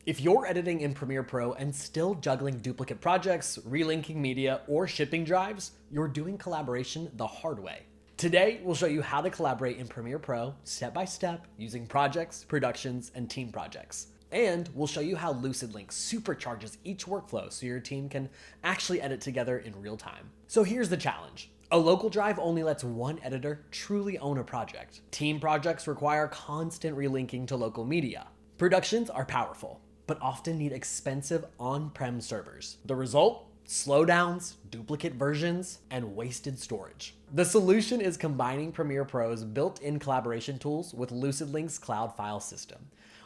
If you're editing in Premiere Pro and still juggling duplicate projects, relinking media, or shipping drives, you're doing collaboration the hard way. Today, we'll show you how to collaborate in Premiere Pro step by step using projects, productions, and team projects. And we'll show you how LucidLink supercharges each workflow so your team can actually edit together in real time. So here's the challenge. A local drive only lets one editor truly own a project. Team projects require constant relinking to local media. Productions are powerful, but often need expensive on-prem servers. The result? Slowdowns, duplicate versions, and wasted storage. The solution is combining Premiere Pro's built-in collaboration tools with LucidLink's cloud file system.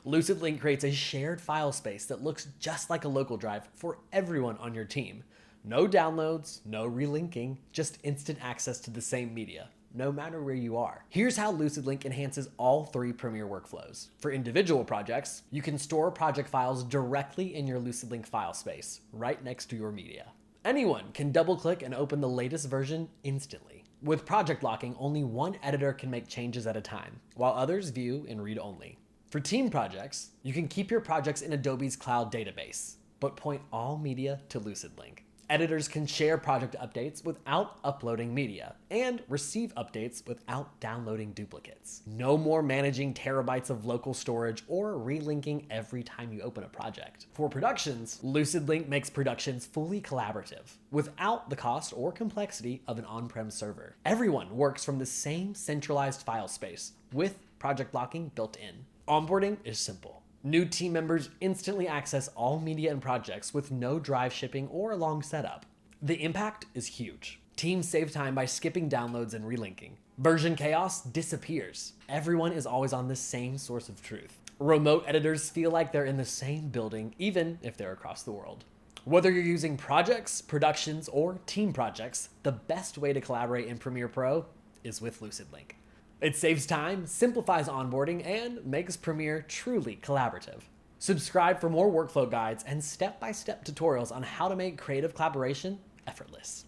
LucidLink creates a shared file space that looks just like a local drive for everyone on your team. No downloads, no relinking, just instant access to the same media, no matter where you are. Here's how LucidLink enhances all three Premiere workflows. For individual projects, you can store project files directly in your LucidLink file space, right next to your media. Anyone can double-click and open the latest version instantly. With project locking, only one editor can make changes at a time, while others view in read-only. For team projects, you can keep your projects in Adobe's cloud database, but point all media to LucidLink. Editors can share project updates without uploading media and receive updates without downloading duplicates. No more managing terabytes of local storage or relinking every time you open a project. For productions, LucidLink makes productions fully collaborative without the cost or complexity of an on-prem server. Everyone works from the same centralized file space with project locking built in. Onboarding is simple. New team members instantly access all media and projects with no drive shipping or long setup. The impact is huge. Teams save time by skipping downloads and relinking. Version chaos disappears. Everyone is always on the same source of truth. Remote editors feel like they're in the same building, even if they're across the world. Whether you're using projects, productions, or team projects, the best way to collaborate in Premiere Pro is with LucidLink. It saves time, simplifies onboarding, and makes Premiere truly collaborative. Subscribe for more workflow guides and step-by-step tutorials on how to make creative collaboration effortless.